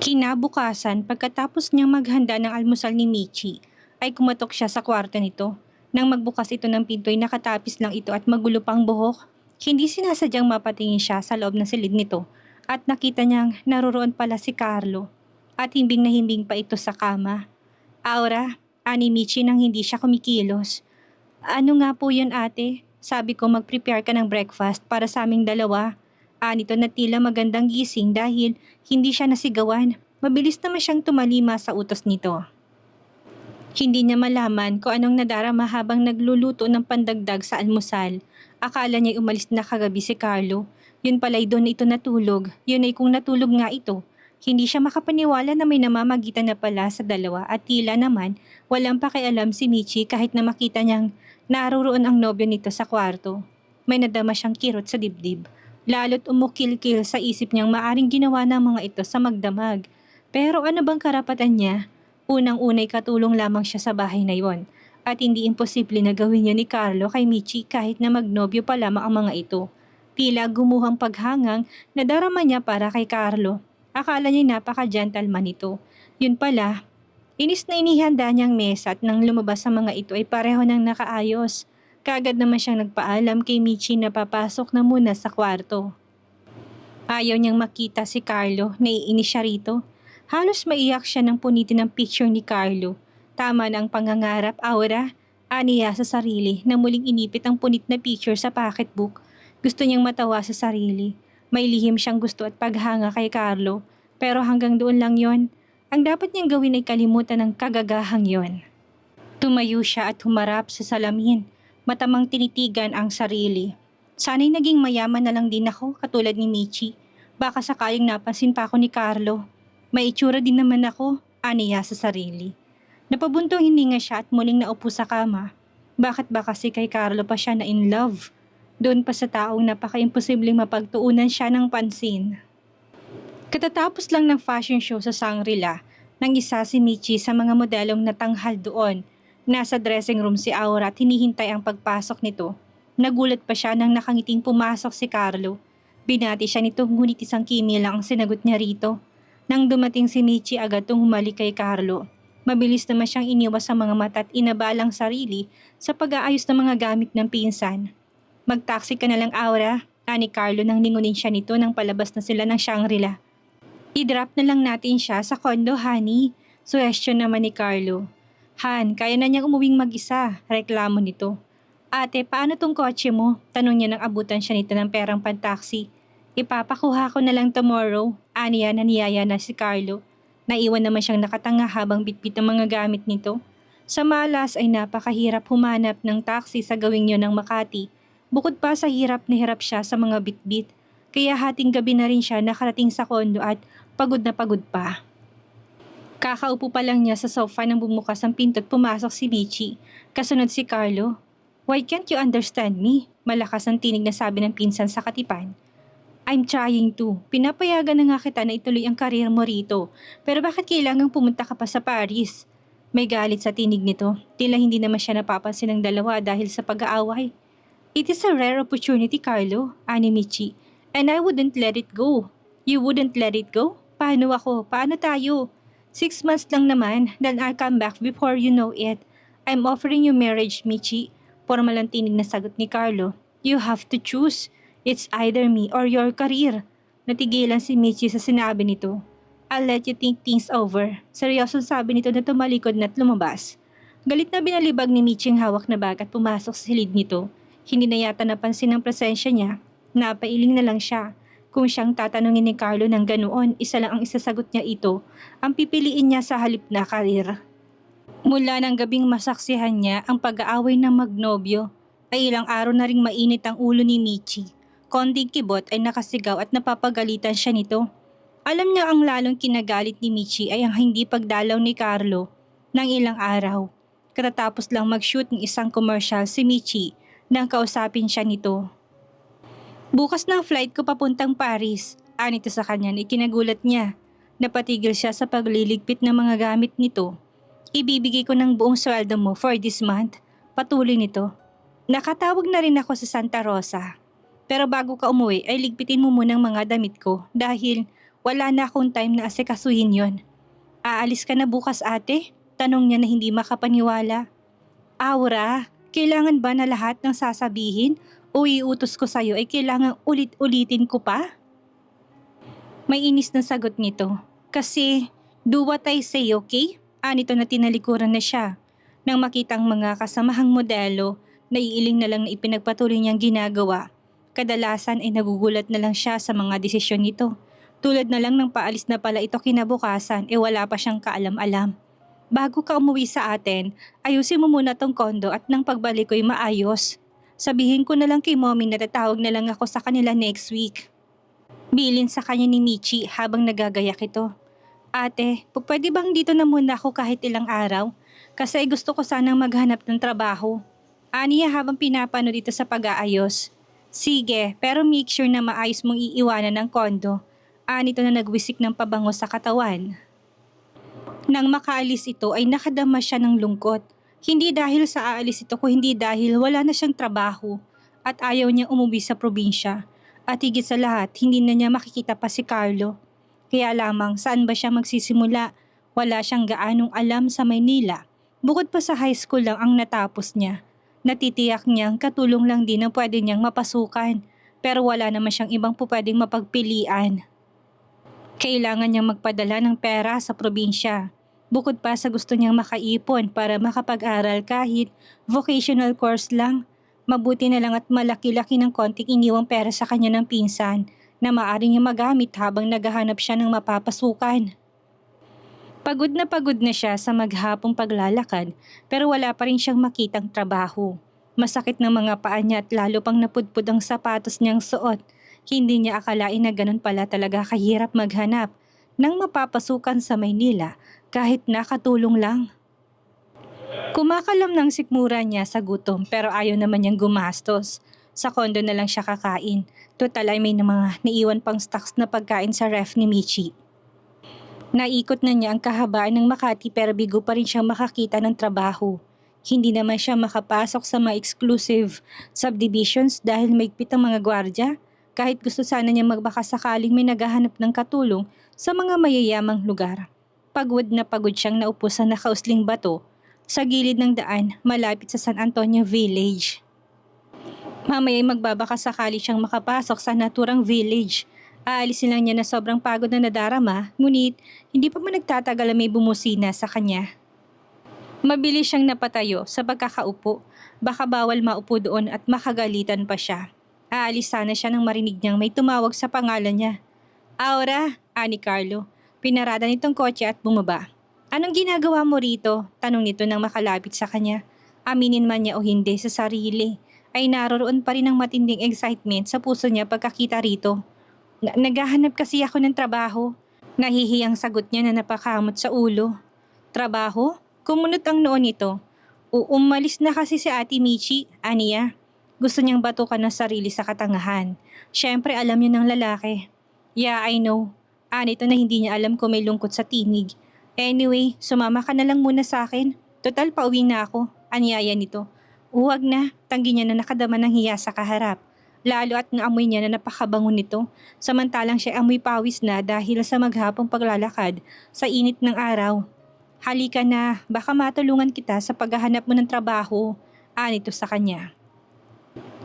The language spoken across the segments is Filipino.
Kinabukasan, pagkatapos niyang maghanda ng almusal ni Michi, ay kumatok siya sa kwarto nito. Nang magbukas ito ng pinto ay nakatapis lang ito at magulo pang buhok. Hindi sinasadyang mapatingin siya sa loob ng silid nito at nakita niyang naroroon pala si Carlo at himbing na himbing pa ito sa kama. Aura, ani Michi nang hindi siya kumikilos. Ano nga po yun ate? Sabi ko mag-prepare ka ng breakfast para sa aming dalawa. Anito na tila magandang gising dahil hindi siya nasigawan. Mabilis naman siyang tumalima sa utos nito. Hindi niya malaman kung anong nadarama habang nagluluto ng pandagdag sa almusal. Akala niya umalis na kagabi si Carlo. Yun pala'y doon ito natulog. Yun ay kung natulog nga ito. Hindi siya makapaniwala na may namamagitan na pala sa dalawa at tila naman walang pakialam si Michi kahit na makita niyang naroroon ang nobyo nito sa kwarto. May nadama siyang kirot sa dibdib. Lalo't umukil-kil sa isip niyang maaring ginawa ng mga ito sa magdamag. Pero ano bang karapatan niya? Unang-unay katulong lamang siya sa bahay na yon at hindi imposible na gawin niya ni Carlo kay Michi kahit na magnobyo pa lamang ang mga ito. Tila gumuhang paghangang na darama niya para kay Carlo. Akala niya napaka-gentleman ito. Yun pala, inis na inihanda niyang mesa at nang lumabas sa mga ito ay pareho nang nakaayos. Kagad naman siyang nagpaalam kay Michi na papasok na muna sa kwarto. Ayaw niyang makita si Carlo, naiinis siya rito. Halos maiyak siya nang punitin ang picture ni Carlo. Tama na ang pangangarap, Aura. Aniya sa sarili na muling inipit ang punit na picture sa pocketbook. Gusto niyang matawa sa sarili. May lihim siyang gusto at paghanga kay Carlo. Pero hanggang doon lang yon. Ang dapat niyang gawin ay kalimutan ng kagagahang yon. Tumayo siya at humarap sa salamin. Matamang tinitigan ang sarili. Sana'y naging mayaman na lang din ako katulad ni Michi. Baka sakaling napansin pa ako ni Carlo. May itsura din naman ako, aniya sa sarili. Napabuntong hininga siya at muling naupo sa kama. Bakit ba kasi kay Carlo pa siya na in love? Doon pa sa taong napaka-imposibleng mapagtuunan siya ng pansin. Katatapos lang ng fashion show sa Shangri-La, nang isa si Michi sa mga modelong natanghal doon. Nasa dressing room si Aura at hinihintay ang pagpasok nito. Nagulat pa siya nang nakangiting pumasok si Carlo. Binati siya nito ngunit isang kimi lang ang sinagot niya rito. Nang dumating si Michi agad tong humalik kay Carlo. Mabilis naman siyang iniwas sa mga mata at inabalang sarili sa pag-aayos ng mga gamit ng pinsan. Mag-taxi ka na lang Aura, ani Carlo nang lingunin siya nito nang palabas na sila ng Shangri-La. I-drop na lang natin siya sa condo, honey. Suwestyon naman ni Carlo. Han, kaya na niyang umuwing mag-isa, reklamo nito. Ate, paano tong kotse mo? Tanong niya nang abutan siya nito ng perang pan-taxi. Ipapakuha ko na lang tomorrow, aniya na niyaya na si Carlo. Naiwan naman siyang nakatanga habang bitbit ang mga gamit nito. Sa malas ay napakahirap humanap ng taxi sa gawing yon ng Makati. Bukod pa sa hirap na hirap siya sa mga bitbit, kaya hating gabi na rin siya nakarating sa kondo at pagod na pagod pa. Kakaupo pa lang niya sa sofa nang bumukas ang pinto at pumasok si Michi. Kasunod si Carlo. Why can't you understand me? Malakas ang tinig na sabi ng pinsan sa katipan. I'm trying to. Pinapayagan na nga kita na ituloy ang karir mo rito. Pero bakit kailangang pumunta ka pa sa Paris? May galit sa tinig nito. Tila hindi naman siya napapansin ng dalawa dahil sa pag-aaway. It is a rare opportunity, Carlo, ani Michi. And I wouldn't let it go. You wouldn't let it go? Paano ako? Paano tayo? 6 months lang naman, then I'll come back before you know it. I'm offering you marriage, Michi. Formal ang tinig na sagot ni Carlo. You have to choose. It's either me or your career. Natigilan si Michi sa sinabi nito. I'll let you think things over. Seryosong sabi nito na tumalikod na't lumabas. Galit na binalibag ni Michi ang hawak na bag at pumasok sa silid nito. Hindi na yata napansin ang presensya niya. Napailing na lang siya. Kung siyang tatanungin ni Carlo ng ganoon, isa lang ang isasagot niya ito. Ang pipiliin niya sa halip na karir. Mula ng gabing masaksihan niya ang pag-aaway ng magnobyo, ay ilang araw na ring mainit ang ulo ni Michi. Konting kibot ay nakasigaw at napapagalitan siya nito. Alam niya ang lalong kinagalit ni Michi ay ang hindi pagdalaw ni Carlo ng ilang araw. Katatapos lang mag-shoot ng isang commercial si Michi nang kausapin siya nito. Bukas ng flight ko papuntang Paris, anito sa kanya na ikinagulat niya. Napatigil siya sa pagliligpit ng mga gamit nito. Ibibigay ko ng buong sweldo mo for this month, patuloy nito. Nakatawag na rin ako sa Santa Rosa. Pero bago ka umuwi ay ligpitin mo muna ang mga damit ko dahil Wala na akong time na asikasuhin yon. Aalis ka na bukas ate? Tanong niya na hindi makapaniwala. Aura, kailangan ba na lahat ng sasabihin o iutos ko sa'yo ay kailangan ulit-ulitin ko pa? May inis na sagot nito. Kasi, do what I say, okay? Anito na tinalikuran na siya. Nang makitang mga kasamahang modelo, naiiling na lang na ipinagpatuloy niyang ginagawa. Kadalasan ay nagugulat na lang siya sa mga desisyon nito. Tulad na lang ng paalis na pala ito kinabukasan, wala pa siyang kaalam-alam. Bago ka umuwi sa atin, ayusin mo muna tong kondo at nang pagbalik ko'y maayos. Sabihin ko na lang kay mommy na tatawag na lang ako sa kanila next week. Bilin sa kanya ni Michi habang nagagayak ito. Ate, pwede bang dito na muna ako kahit ilang araw? Kasi gusto ko sanang maghanap ng trabaho. Aniya habang pinapano dito sa pag-aayos. Sige, pero make sure na maayos mong iiwanan ng kondo. Anito na nagwisik ng pabango sa katawan. Nang makaalis ito ay nakadama siya ng lungkot. Hindi dahil sa aalis ito kundi dahil wala na siyang trabaho at ayaw niyang umuwi sa probinsya. At higit sa lahat, hindi na niya makikita pa si Carlo. Kaya lamang saan ba siya magsisimula? Wala siyang gaanong alam sa Maynila. Bukod pa sa high school lang ang natapos niya. Natitiyak niyang katulong lang din ang pwede niyang mapasukan. Pero wala naman siyang ibang pwedeng mapagpilian. Kailangan niyang magpadala ng pera sa probinsya. Bukod pa sa gusto niyang makaipon para makapag-aral kahit vocational course lang. Mabuti na lang at malaki-laki ng konting iniwang pera sa kanya ng pinsan na maaari niya magamit habang naghahanap siya ng mapapasukan. Pagod na siya sa maghapong paglalakad pero wala pa rin siyang makitang trabaho. Masakit ng mga paa niya at lalo pang napudpud ang sapatos niyang suot. Hindi niya akalain na ganun pala talaga kahirap maghanap ng mapapasukan sa Maynila kahit nakatulong lang. Kumakalam ng sikmura niya sa gutom pero ayaw naman niyang gumastos. Sa kondo na lang siya kakain. Total ay may mga naiwan pang stocks na pagkain sa ref ni Michi. Naikot na niya ang kahabaan ng Makati pero bigo pa rin siyang makakita ng trabaho. Hindi naman siya makapasok sa mga exclusive subdivisions dahil maigpit ang mga gwardya. Kahit gusto sana niya magbaka sakaling may naghahanap ng katulong sa mga mayayamang lugar. Pagod na pagod siyang naupo sa nakausling bato sa gilid ng daan malapit sa San Antonio Village. Mamaya'y magbabaka sakali siyang makapasok sa naturang village. Aalisin lang niya na sobrang pagod na nadarama, ngunit hindi pa man nagtatagal may bumusina sa kanya. Mabilis siyang napatayo sa pagkakaupo, baka bawal maupo doon at makagalitan pa siya. Aalis sana siya nang marinig niyang may tumawag sa pangalan niya. Aura, ani Carlo. Pinarada nitong kotse at bumaba. Anong ginagawa mo rito? Tanong nito nang makalapit sa kanya. Aminin man niya o hindi sa sarili, ay naroroon pa rin ang matinding excitement sa puso niya pagkakita rito. Naghahanap kasi ako ng trabaho. Nahihiyang sagot niya na napakamot sa ulo. Trabaho? Kumunot ang noon nito. Umalis na kasi si Ate Michi, aniya. Gusto niyang batukan ng sarili sa katangahan. Siyempre alam niyo ng lalaki. Yeah, I know. Anito na hindi niya alam kung may lungkot sa tinig. Anyway, sumama ka na lang muna sa akin. Total pauwi na ako. Anyaya nito. Huwag na, tanggi niya na nakadama ng hiya sa kaharap. Lalo at naamoy niya na napakabango nito. Samantalang siya amoy pawis na dahil sa maghapong paglalakad sa init ng araw. Halika na, baka matulungan kita sa paghahanap mo ng trabaho. Anito sa kanya.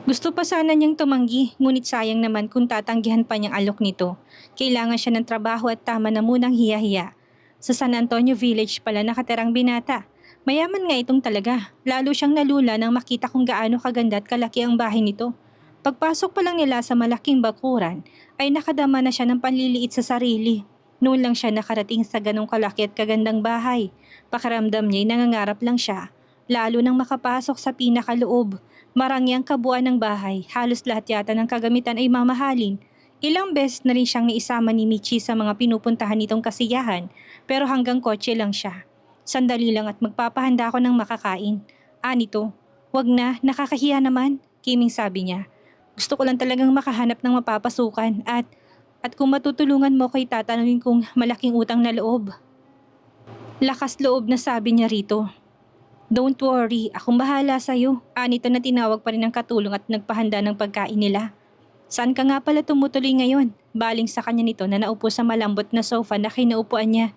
Gusto pa sana niyang tumanggi, ngunit sayang naman kung tatanggihan pa niyang alok nito. Kailangan siya ng trabaho at tama na munang hiya-hiya. Sa San Antonio Village pala nakatirang binata. Mayaman nga itong talaga. Lalo siyang nalula nang makita kung gaano kaganda at kalaki ang bahay nito. Pagpasok pa lang nila sa malaking bakuran, ay nakadama na siya ng panliliit sa sarili. Noon lang siya nakarating sa ganong kalaki at kagandang bahay. Pakiramdam niya'y nangangarap lang siya. Lalo nang makapasok sa pinakaloob. Marangyang kabuuan ng bahay, halos lahat yata ng kagamitan ay mamahalin. Ilang beses na rin siyang naisama ni Michi sa mga pinupuntahan nitong kasiyahan, pero hanggang kotse lang siya. Sandali lang at magpapahanda ako ng makakain. Nito, wag na, nakakahiya naman, Kiming sabi niya. Gusto ko lang talagang makahanap ng mapapasukan at kung matutulungan mo ko'y tatanungin kung malaking utang na loob. Lakas loob na sabi niya rito. Don't worry, akong bahala sa'yo. Anito na tinawag pa rin ng katulong at nagpahanda ng pagkain nila. Saan ka nga pala tumutuloy ngayon? Baling sa kanya nito na naupo sa malambot na sofa na kinaupuan niya.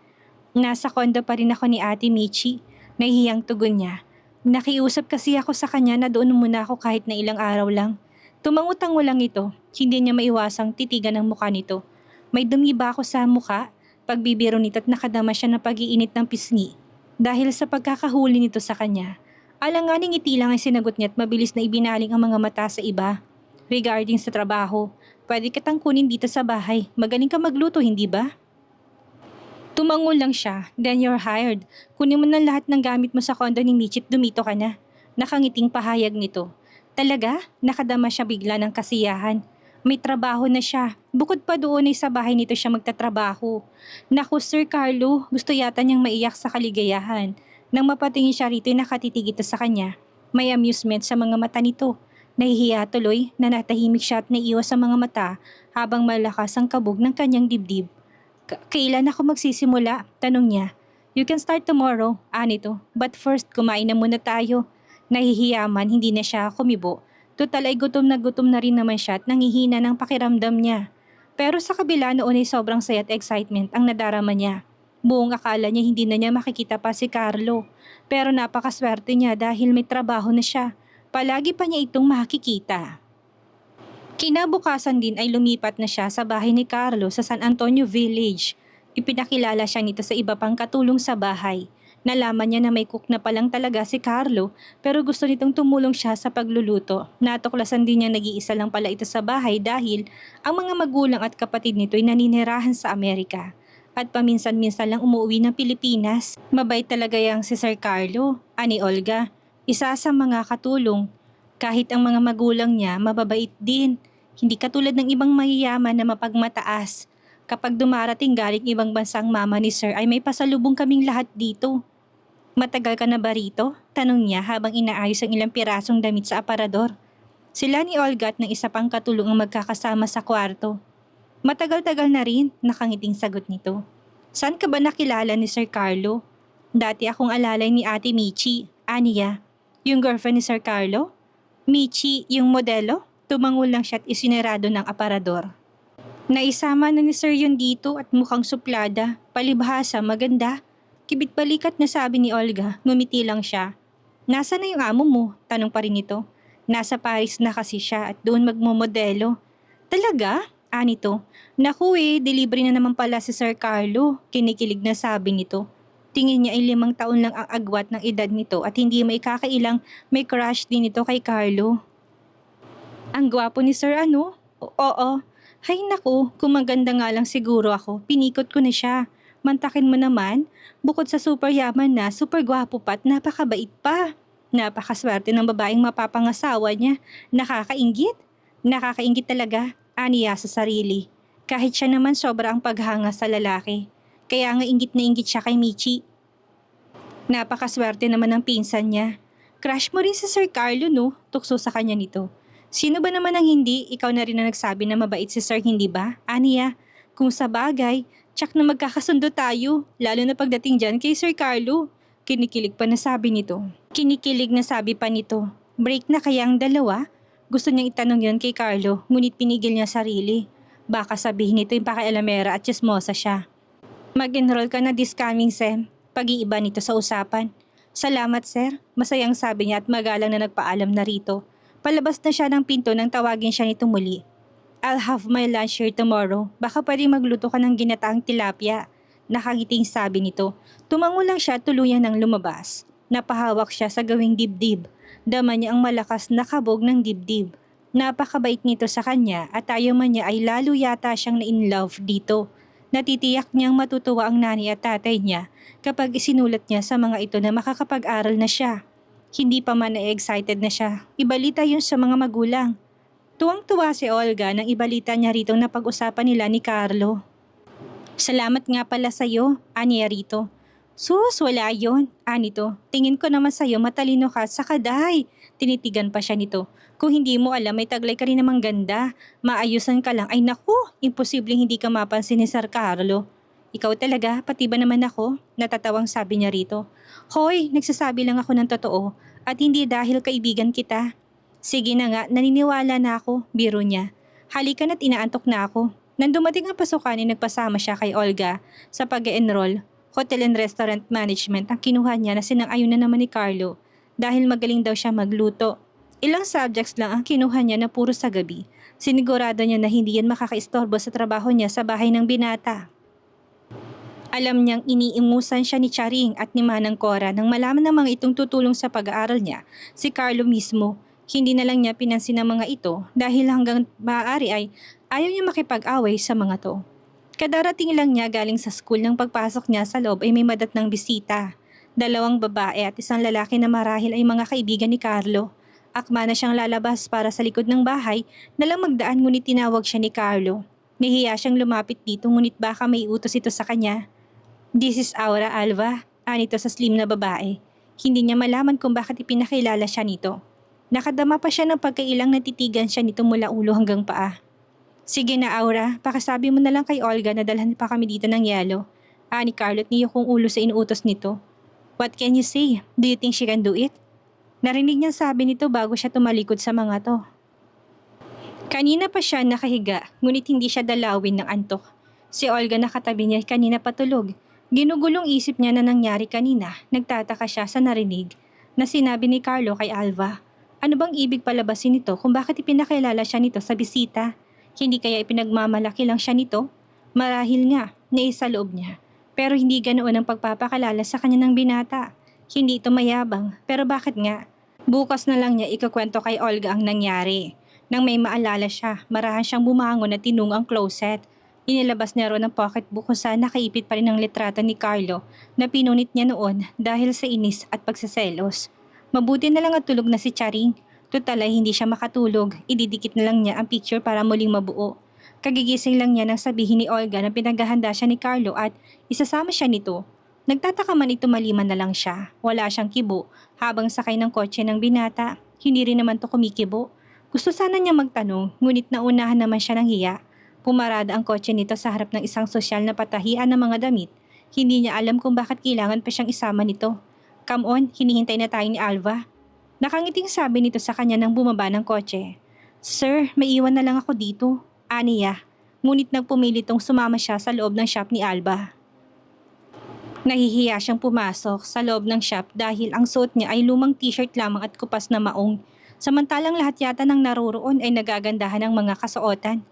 Nasa kondo pa rin ako ni Ate Michi. Nahihiyang tugon niya. Nakiusap kasi ako sa kanya na doon muna ako kahit na ilang araw lang. Tumangutango lang ito. Hindi niya maiwasang titigan ang mukha nito. May dumi ba ako sa mukha? Pagbibiro nito at nakadama siya ng pag-iinit ng pisngi. Dahil sa pagkakahuli nito sa kanya, alanganing ngiti lang ang sinagot niya at mabilis na ibinaling ang mga mata sa iba. Regarding sa trabaho, pwede kitang kunin dito sa bahay. Magaling ka magluto, hindi ba? Tumango lang siya. Then you're hired. Kunin mo na lahat ng gamit mo sa kondo ni Michi at dumito ka na. Nakangiting pahayag nito. Talaga? Nakadama siya bigla ng kasiyahan. May trabaho na siya. Bukod pa doon ay sa bahay nito siya magtatrabaho. Naku Sir Carlo, gusto yata niyang maiyak sa kaligayahan. Nang mapatingin siya rito ay nakatitig ito sa kanya. May amusement sa mga mata nito. Nahihiya tuloy na natahimik siya at naiiwas sa mga mata habang malakas ang kabog ng kanyang dibdib. Kailan ako magsisimula? Tanong niya. You can start tomorrow, anito. But first, kumain na muna tayo. Nahihiya man, hindi na siya kumibo. Total ay gutom na rin naman siya at nangihina ng pakiramdam niya. Pero sa kabila noon ay sobrang saya at excitement ang nadarama niya. Buong akala niya hindi na niya makikita pa si Carlo. Pero napakaswerte niya dahil may trabaho na siya. Palagi pa niya itong makikita. Kinabukasan din ay lumipat na siya sa bahay ni Carlo sa San Antonio Village. Ipinakilala siya nito sa iba pang katulong sa bahay. Nalaman niya na may cook na palang talaga si Carlo pero gusto nitong tumulong siya sa pagluluto. Natuklasan din niya nag-iisa lang pala ito sa bahay dahil ang mga magulang at kapatid nito ay naninirahan sa Amerika. At paminsan-minsan lang umuwi ng Pilipinas. Mabait talaga yang si Sir Carlo, ani Olga. Isa sa mga katulong. Kahit ang mga magulang niya mababait din. Hindi katulad ng ibang mayayaman na mapagmataas. Kapag dumarating galing ibang bansang mama ni Sir ay may pasalubong kaming lahat dito. Matagal ka na ba rito? Tanong niya habang inaayos ang ilang pirasong damit sa aparador. Sila ni Olga at ng isa pang katulong ang magkakasama sa kwarto. Matagal-tagal na rin, nakangiting sagot nito. Saan ka ba nakilala ni Sir Carlo? Dati akong alalay ni Ate Michi, aniya. Yung girlfriend ni Sir Carlo? Michi, yung modelo? Tumangol lang siya at isinarado ng aparador. Naisama na ni Sir yun dito at mukhang suplada, palibhasa, maganda. Kibit balikat na sabi ni Olga, ngumiti lang siya. Nasa na yung amo mo? Tanong pa rin ito. Nasa Paris na kasi siya at doon magmomodelo. Talaga? Anito. Naku delivery na naman pala si Sir Carlo. Kinikilig na sabi nito. Tingin niya ay 5 taon lang ang agwat ng edad nito at hindi may kakailang may crush din ito kay Carlo. Ang gwapo ni Sir ano? Oo. Hay naku, kung maganda nga lang siguro ako, pinikot ko na siya. Mantakin mo naman, bukod sa super yaman na, super gwapo pa at napakabait pa. Napakaswerte ng babaeng mapapangasawa niya. Nakakainggit? Nakakainggit talaga, aniya sa sarili. Kahit siya naman sobra ang paghanga sa lalaki. Kaya nga inggit na inggit siya kay Michi. Napakaswerte naman ng pinsan niya. Crush mo rin si Sir Carlo no? Tukso sa kanya nito. Sino ba naman ang hindi? Ikaw na rin ang nagsabi na mabait si Sir, hindi ba? Aniya, kung sa bagay, tsak na magkakasundo tayo. Lalo na pagdating dyan kay Sir Carlo. Kinikilig pa na sabi nito. Kinikilig na sabi pa nito. Break na kaya ang dalawa? Gusto niyang itanong yon kay Carlo, ngunit pinigil niya sarili. Baka sabihin nito yung pakialamera at chismosa siya. Mag-enroll ka na this coming sem. Pag-iiba nito sa usapan. Salamat sir. Masayang sabi niya at magalang na nagpaalam na rito. Palabas na siya ng pinto nang tawagin siya nito muli. I'll have my lunch here tomorrow. Baka pwede magluto ka ng ginataang tilapia. Nakangiting sabi nito. Tumango lang siya at tuluyan ng lumabas. Napahawak siya sa gawing dibdib. Dama niya ang malakas na kabog ng dibdib. Napakabait nito sa kanya at ayaw man niya ay lalo yata siyang na-in-love dito. Natitiyak niyang matutuwa ang nanay at tatay niya kapag isinulat niya sa mga ito na makakapag-aral na siya. Hindi pa man na-excited na siya. Ibalita yun sa mga magulang. Tuwang-tuwa si Olga nang ibalita niya rito na pag-usapan nila ni Carlo. Salamat nga pala sa'yo, aniya rito. Sus, wala yun, anito. Tingin ko naman sa'yo matalino ka sa kaday. Tinitigan pa siya nito. Kung hindi mo alam, may taglay ka rin namang ganda. Maayusan ka lang. Ay naku, imposibleng hindi ka mapansin ni Sir Carlo. Ikaw talaga, pati ba naman ako? Natatawang sabi niya rito. Hoy, nagsasabi lang ako ng totoo. At hindi dahil kaibigan kita. Sige na nga, naniniwala na ako, biro niya. Halika na't inaantok na ako. Nang dumating ang pasukan ay nagpasama siya kay Olga sa pag-enroll. Hotel and Restaurant Management ang kinuha niya na sinang-ayunan naman ni Carlo dahil magaling daw siya magluto. Ilang subjects lang ang kinuha niya na puro sa gabi. Sinigurado niya na hindi yan makakaistorbo sa trabaho niya sa bahay ng binata. Alam niyang iniimusan siya ni Charing at ni Manang Cora nang malaman ng mga itong tutulong sa pag-aaral niya, si Carlo mismo. Hindi na lang niya pinansin ang mga ito dahil hanggang maaari ay ayaw niya makipag-away sa mga to. Kadarating lang niya galing sa school nang pagpasok niya sa loob ay may madatnang bisita. 2 babae at 1 lalaki na marahil ay mga kaibigan ni Carlo. Akma na siyang lalabas para sa likod ng bahay na lang magdaan ngunit tinawag siya ni Carlo. Nahiya siyang lumapit dito ngunit baka may utos ito sa kanya. "This is Aura Alva," anito sa slim na babae. Hindi niya malaman kung bakit ipinakilala siya nito. Nakadama pa siya ng pagkailang natitigan siya nito mula ulo hanggang paa. "Sige na Aura, pakisabi mo na lang kay Olga na dalhan pa kami dito ng yelo." Ani Carlot niyo kung ulo sa inuutos nito. "What can you say? Do you think she can do it?" Narinig niyang sabi nito bago siya tumalikod sa mga to. Kanina pa siya nakahiga, ngunit hindi siya dalawin ng antok. Si Olga nakatabi niya kanina patulog. Ginugulong isip niya na nangyari kanina, nagtataka siya sa narinig na sinabi ni Carlo kay Alva. Ano bang ibig palabasin nito kung bakit ipinakilala siya nito sa bisita? Hindi kaya ipinagmamalaki lang siya nito? Marahil nga, naisa loob niya. Pero hindi ganoon ang pagpapakalala sa kanya ng binata. Hindi ito mayabang, pero bakit nga? Bukas na lang niya ikakwento kay Olga ang nangyari. Nang may maalala siya, marahan siyang bumangon at tinung ang closet. Inilabas niya roon ang pocketbook kung saan nakaipit pa rin ang litrato ni Carlo na pinunit niya noon dahil sa inis at pagsaselos. Mabuti na lang at tulog na si Charing. Tutal ay hindi siya makatulog, ididikit na lang niya ang picture para muling mabuo. Kagigising lang niya nang sabihin ni Olga na pinaghahanda siya ni Carlo at isasama siya nito. Nagtataka man ito maliman na lang siya. Wala siyang kibo habang sakay ng kotse ng binata. Hindi rin naman to kumikibo. Gusto sana niya magtanong ngunit naunahan naman siya ng hiya. Pumarada ang kotse nito sa harap ng isang sosyal na patahian ng mga damit. Hindi niya alam kung bakit kailangan pa siyang isama nito. "Come on, hinihintay na tayo ni Alva." Nakangiting sabi nito sa kanya nang bumaba ng kotse. "Sir, may iwan na lang ako dito." Aniya. Ngunit nagpumilit tong sumama siya sa loob ng shop ni Alva. Nahihiya siyang pumasok sa loob ng shop dahil ang suot niya ay lumang t-shirt lamang at kupas na maong. Samantalang lahat yata ng naroroon ay nagagandahan ng mga kasuotan.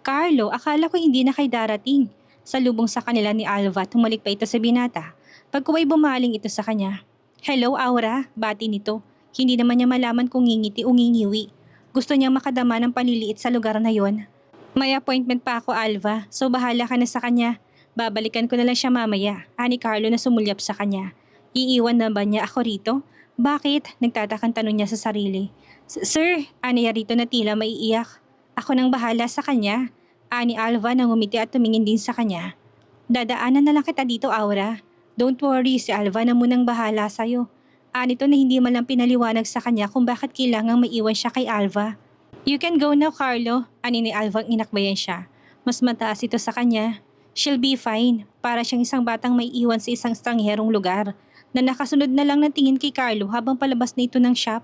"Carlo, akala ko hindi na kayo darating." Salubong sa kanila ni Alva, tumalik pa ito sa binata. Pagkuway bumaling ito sa kanya. "Hello, Aura," bati nito. Hindi naman niya malaman kung ngingiti o ngingiwi. Gusto niyang makadama ng paliliit sa lugar na yon. "May appointment pa ako, Alva, so bahala ka na sa kanya. Babalikan ko na lang siya mamaya." Ani Carlo na sumulyap sa kanya. "Iiwan na ba niya ako rito?" "Bakit?" Nagtatakang tanong niya sa sarili. "Sir," aniya rito na tila maiiyak. "Ako nang bahala sa kanya." Ani Alva na ngumiti at tumingin din sa kanya. "Dadaanan na lang kita dito, Aura. Don't worry, si Alva na munang bahala sa'yo." Anito na hindi man lang pinaliwanag sa kanya kung bakit kailangang maiwan siya kay Alva. "You can go now, Carlo." Ani ni Alva ang inakbayan siya. Mas mataas ito sa kanya. "She'll be fine." Para siyang isang batang may iwan sa isang estrangherong lugar na nakasunod na lang ng tingin kay Carlo habang palabas na ito ng shop.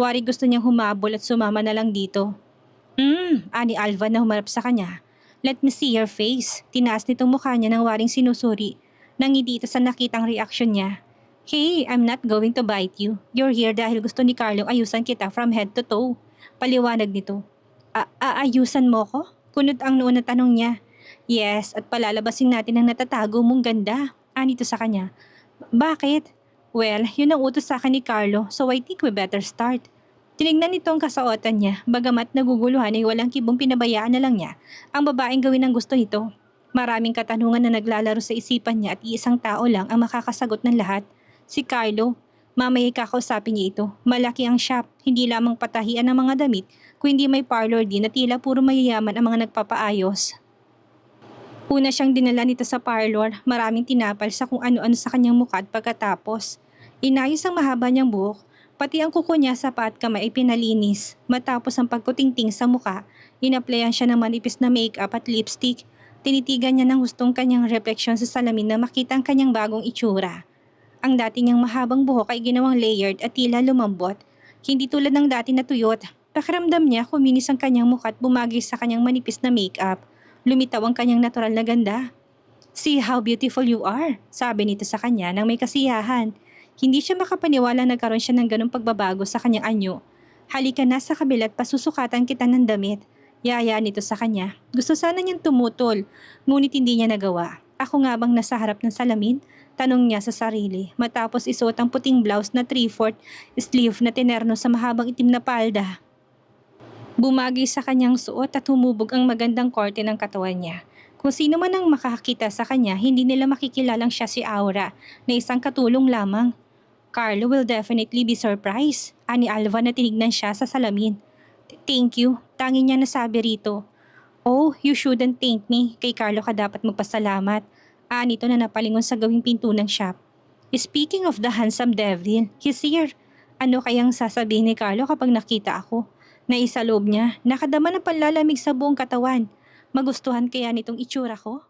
Wari gusto niyang humabol at sumama na lang dito. Ani Alva na humarap sa kanya. "Let me see your face." Tinaas nitong mukha niya ng waring sinusuri. Nangiti ito sa nakitang reaksyon niya. "Hey, I'm not going to bite you. You're here dahil gusto ni Carlo ayusan kita from head to toe." Paliwanag nito. Aayusan mo ko?" Kunot ang noon na tanong niya. "Yes, at palalabasin natin ang natatago mong ganda." Anito sa kanya. "Bakit?" "Well, yun ang utos sa akin ni Carlo, so I think we better start." Tinignan nito ang kasuotan niya, bagamat naguguluhan ay walang kibong pinabayaan na lang niya ang babaeng gawin ang gusto nito. Maraming katanungan na naglalaro sa isipan niya at iisang tao lang ang makakasagot ng lahat. Si Carlo. Mamaya kakausapin niya ito. Malaki ang shop, hindi lamang patahian ng mga damit, kundi may parlor din na tila puro mayayaman ang mga nagpapaayos. Una siyang dinala nito sa parlor, maraming tinapal sa kung ano-ano sa kanyang mukha at pagkatapos. Inayos ang mahaba niyang buhok, pati ang kuko niya sa paa at kamay ay pinalinis. Matapos ang pagkutingting sa mukha, inaplayan siya ng manipis na makeup at lipstick. Tinitigan niya ng hustong kanyang refleksyon sa salamin na makita ang kanyang bagong itsura. Ang dati niyang mahabang buhok ay ginawang layered at tila lumambot. Hindi tulad ng dati na tuyot. Pakiramdam niya kuminis ang kanyang mukha at bumagay sa kanyang manipis na makeup. Lumitaw ang kanyang natural na ganda. "See how beautiful you are," sabi nito sa kanya nang may kasiyahan. Hindi siya makapaniwala nagkaroon siya ng ganong pagbabago sa kanyang anyo. "Halika na sa kabila at pasusukatan kita ng damit." Yaya nito sa kanya. Gusto sana niyang tumutol, ngunit hindi niya nagawa. Ako nga bang nasa harap ng salamin? Tanong niya sa sarili matapos isuot ang puting blouse na 3/4 sleeve na tinerno sa mahabang itim na palda. Bumagay sa kanyang suot at humubog ang magandang korte ng katawan niya. Kung sino man ang makakakita sa kanya, hindi nila makikilalang siya si Aura na isang katulong lamang. "Carlo will definitely be surprised," ani Alva na tinignan siya sa salamin. "Thank you," tanging niya nasabi rito. "Oh, you shouldn't thank me. Kay Carlo ka dapat magpasalamat." Nito na napalingon sa gawing pinto ng shop. "Speaking of the handsome devil, he's here." Ano kayang sasabihin ni Carlo kapag nakita ako? Naisaloob niya, nakadama ng panlalamig sa buong katawan. Magustuhan kaya nitong itsura ko?